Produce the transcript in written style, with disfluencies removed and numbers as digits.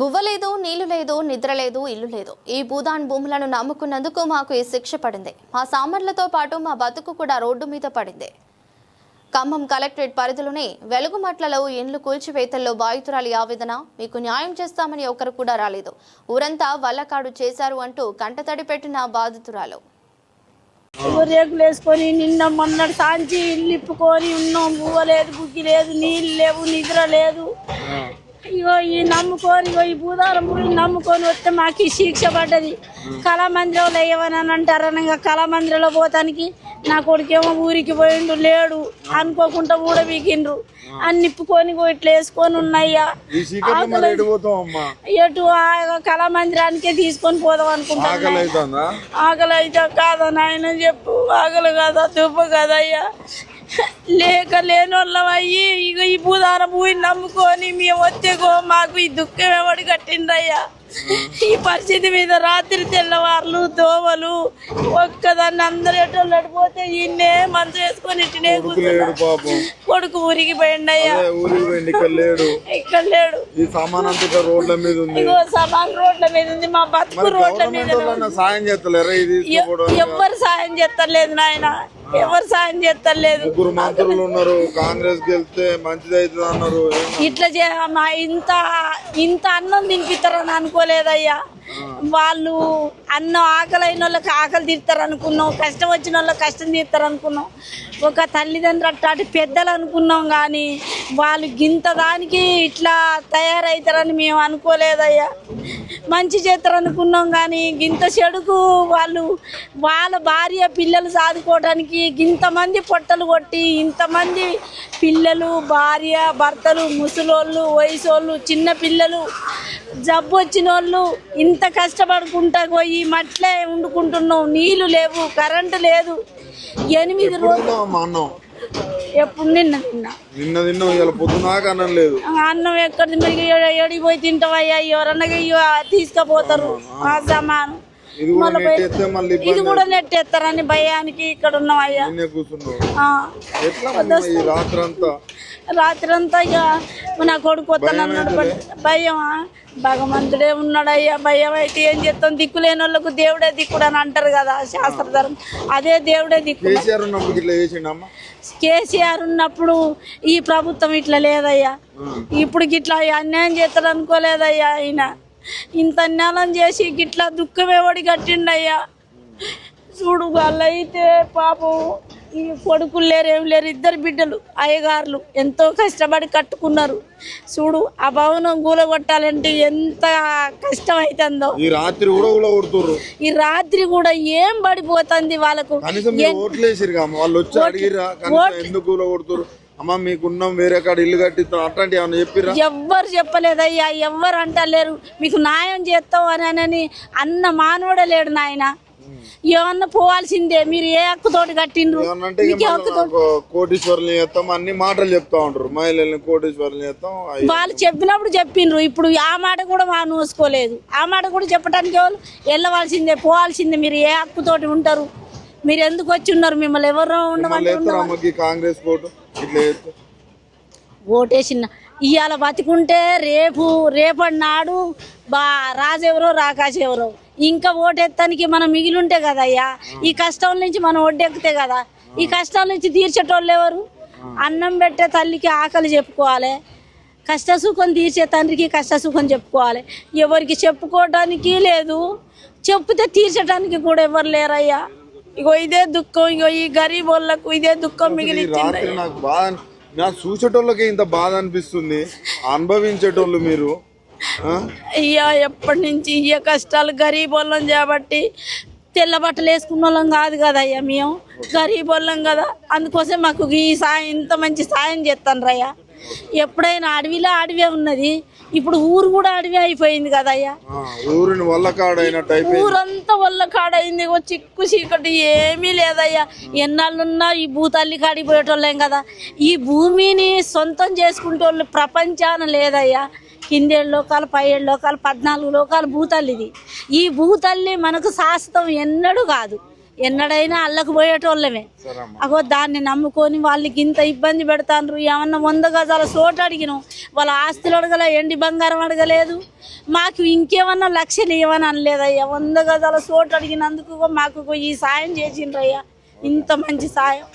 బువ్వ లేదు, నీళ్లు లేదు, నిద్ర లేదు, ఇల్లు లేదు. ఈ భూదాన్ భూములను నమ్ముకున్నందుకు మాకు ఈ శిక్ష పడింది. మా సామర్లతో పాటు మా బతుకు కూడా రోడ్డు మీద పడింది. ఖమ్మం కలెక్టరేట్ పరిధిలోని వెలుగుమట్లలో ఇండ్లు కూల్చివేతల్లో బాధితురాలి ఆవేదన. మీకు న్యాయం చేస్తామని ఒకరు కూడా రాలేదు. ఊరంతా వల్లకాడు చేశారు అంటూ కంటతడి పెట్టిన బాధితురాలు. రేకులు వేసుకొని నిన్న మొన్నటి సాంచి ఇల్లు ఇప్పుకొని ఉన్నాం. బువ్వ లేదు, బుగ్గి లేదు, నీళ్ళు లేవు, నిద్ర లేదు. ఇగో ఈ నమ్ముకొని ఈ భూదారం నమ్ముకొని వస్తే మాకు ఈ శిక్ష పడ్డది. కళామందిరంలో వేయమని అంటారు. ఇంకా కళామందిరంలో పోతానికి నా కొడుకేమో ఊరికి పోయిండు, లేడు అనుకోకుండా ఊడబీకిండ్రు. అన్ని నిప్పుకొని ఇట్లా వేసుకొని ఉన్నాయ్యా. ఎటు కళామందిరానికే తీసుకొని పోదాం అనుకుంటా. ఆకలి అయితే కాదా నాయన చెప్పు, ఆకలి కాదా దుబ్బ కాదయ్యా. లేక లేనోళ్ళం అయ్యి ఇక ఈ భూదారం భూమిని నమ్ముకొని మేము వచ్చేగో మాకు ఈ దుఃఖం ఎవడు కట్టిందయ్యా. ఈ పరిస్థితి మీద రాత్రి తెల్లవార్లు దోమలు ఒక్కదాన్ని అందరు ఎటోళ్ళు అడిపోతే ఈయన్నే మంచం వేసుకొని ఇట్టినే కొడుకు ఊరికి పోయిండయ్యా. ఇక్కడ లేడు. ఇగో సమాన్ రోడ్ల మీద ఉంది, మా బతుకు రోడ్ల మీద. ఎవ్వరు సాయం చేస్తలేదు నాయన, ఎవరు సాయం చేస్తలేదు. ఇట్లా ఇంత అన్నం తినిపిస్తారని అనుకోలేదయ్యా. వాళ్ళు అన్నం ఆకలి అయిన వాళ్ళకి ఆకలి తీరుతారు అనుకున్నాం, కష్టం వచ్చిన వాళ్ళకి కష్టం తీరుతారు అనుకున్నాం. ఒక తల్లిదండ్రులు అట్టాటి పెద్దలు అనుకున్నాం, కానీ వాళ్ళు గింత దానికి ఇట్లా తయారవుతారని మేము అనుకోలేదయ్యా. మంచి చేస్తారు అనుకున్నాం, కానీ గింత చెడుకు వాళ్ళ భార్య పిల్లలు సాదుకోవడానికి ఇంతమంది పొట్టలు కొట్టి ఇంతమంది పిల్లలు, భార్య, భర్తలు, ముసలోళ్ళు, వయసోళ్ళు, చిన్న పిల్లలు, జబ్బు వచ్చిన వాళ్ళు ఇంత కష్టపడుకుంటా పోయి మట్లే వండుకుంటున్నాం. నీళ్లు లేవు, కరెంటు లేదు. 8 రోజులు ఎప్పుడు నిన్న అన్నం ఎక్కడ ఎడికి పోయి తింటావయ్యా. ఎవరన్నా తీసుకుపోతారు ఆ సామాను. ఇది కూడా నెట్టేస్తారని భయానికి ఇక్కడ ఉన్నామయ్యా. రాత్రి అంతా ఇక నా కొడుకు వస్తానన్నాడు. భయమా, భగవంతుడే ఉన్నాడయ్యా. భయం అయితే ఏం చేస్తాం, దిక్కు లేని వాళ్ళకు దేవుడే దిక్కుడు అని అంటారు కదా శాస్త్రధర్మం. అదే దేవుడే దిక్కు. కేసీఆర్ ఉన్నప్పుడు ఈ ప్రభుత్వం ఇట్లా లేదయ్యా. ఇప్పుడు గిట్లా అన్యాయం చేస్తాడు అనుకోలేదయ్యా. ఆయన ఇంత అన్యాయం చేసి గిట్లా దుఃఖమేవాడి కట్టిండయ్యా. చూడు, వాళ్ళైతే పాపం ఈ కొడుకులు లేరు, ఏం లేరు. 2 బిడ్డలు, అయ్యగారులు ఎంతో కష్టపడి కట్టుకున్నారు. చూడు, ఆ భవనం కూలగొట్టాలంటే ఎంత కష్టం అవుతుందో. ఈ రాత్రి కూడా ఏం పడిపోతుంది వాళ్ళకు. ఎవ్వరు చెప్పలేదయ్యా, ఎవ్వరు అంటలేరు. మీకు న్యాయం చేస్తాం అని అన్న మానవుడే లేడు నాయన. ఏమన్నా పోవాల్సిందే. మీరు ఏ హక్కుతోటి కట్టిండ్రు? కోటీశ్వరులు చేస్తాం అన్ని మాటలు చెప్తా ఉంటారు. మహిళల్ని కోటీశ్వరులు చేస్తాం వాళ్ళు చెప్పినప్పుడు చెప్పిండ్రు. ఇప్పుడు ఆ మాట కూడా మా నూసుకోలేదు. ఆ మాట కూడా చెప్పడానికి వాళ్ళు వెళ్ళవలసిందే, పోవాల్సిందే. మీరు ఏ హక్కుతోటి ఉంటారు? మీరు ఎందుకు వచ్చి ఉన్నారు? మిమ్మల్ని ఎవరు ఉండమంటారు? కాంగ్రెస్ ఓటేసిన ఇవాళ బతికుంటే రేపటి నాడు రాజెవరో రాకాశ ఎవరో. ఇంకా ఓటెత్తానికి మనం మిగిలింటే కదయ్యా. ఈ కష్టం నుంచి మనం ఒడ్డెక్కితే కదా. ఈ కష్టం నుంచి తీర్చేటోళ్ళు ఎవరు? అన్నం పెట్టే తల్లికి ఆకలి చెప్పుకోవాలి, కష్టసుఖం తీర్చే తండ్రికి కష్టసుఖం చెప్పుకోవాలి. ఎవరికి చెప్పుకోవడానికి లేదు, చెప్తే తీర్చడానికి కూడా ఎవరు లేరయ్యా. ఇగో ఇదే దుఃఖం. ఇగో ఈ గరీబ్ వాళ్ళకు ఇదే దుఃఖం మిగిలింది. నాకు చూసేటోళ్ళకి ఇంత బాధ అనిపిస్తుంది, అనుభవించేటోళ్ళు మీరు. అయ్యా, ఎప్పటి నుంచి ఇయ్య కష్టాలు. గరీబ్ వాళ్ళం కాబట్టి తెల్ల బట్టలు వేసుకున్న వాళ్ళం కాదు కదయ్యా. మేము గరీబ్ వాళ్ళం కదా, అందుకోసం మాకు ఈ సాయం, ఇంత మంచి సాయం చేస్తాను రయ్యా. ఎప్పుడైనా అడవిలో అడవే ఉన్నది, ఇప్పుడు ఊరు కూడా అడవి అయిపోయింది కదయ్యా. ఊరంతా వల్లకాడైంది. చిక్కు చీకటి ఏమీ లేదయ్యా. ఎన్నాళ్ళున్నా ఈ భూతల్లి కాడికి పోయేటోళ్ళేం కదా. ఈ భూమిని సొంతం చేసుకుంటోళ్ళు ప్రపంచాన లేదయ్యా. కిందేళ్ళు లోకాలు, 17 లోకాలు, 14 లోకాలు భూతల్లిది. ఈ భూతల్లి మనకు శాశ్వతం ఎన్నడూ కాదు. ఎన్నడైనా అల్లకు పోయేటోళ్ళమే. అగో దాన్ని నమ్ముకొని వాళ్ళకి ఇంత ఇబ్బంది పెడతాండ్రు. ఏమన్నా 100 గజాల చోటు అడిగినాం, వాళ్ళ ఆస్తులు అడగలే, ఎండి బంగారం అడగలేదు, మాకు ఇంకేమన్నా లక్షలు ఇవ్వని అనలేదయ్యా. 100 గజాల చోటు అడిగినందుకు మాకు ఈ సాయం చేసిండ్రయ్యా, ఇంత మంచి సాయం.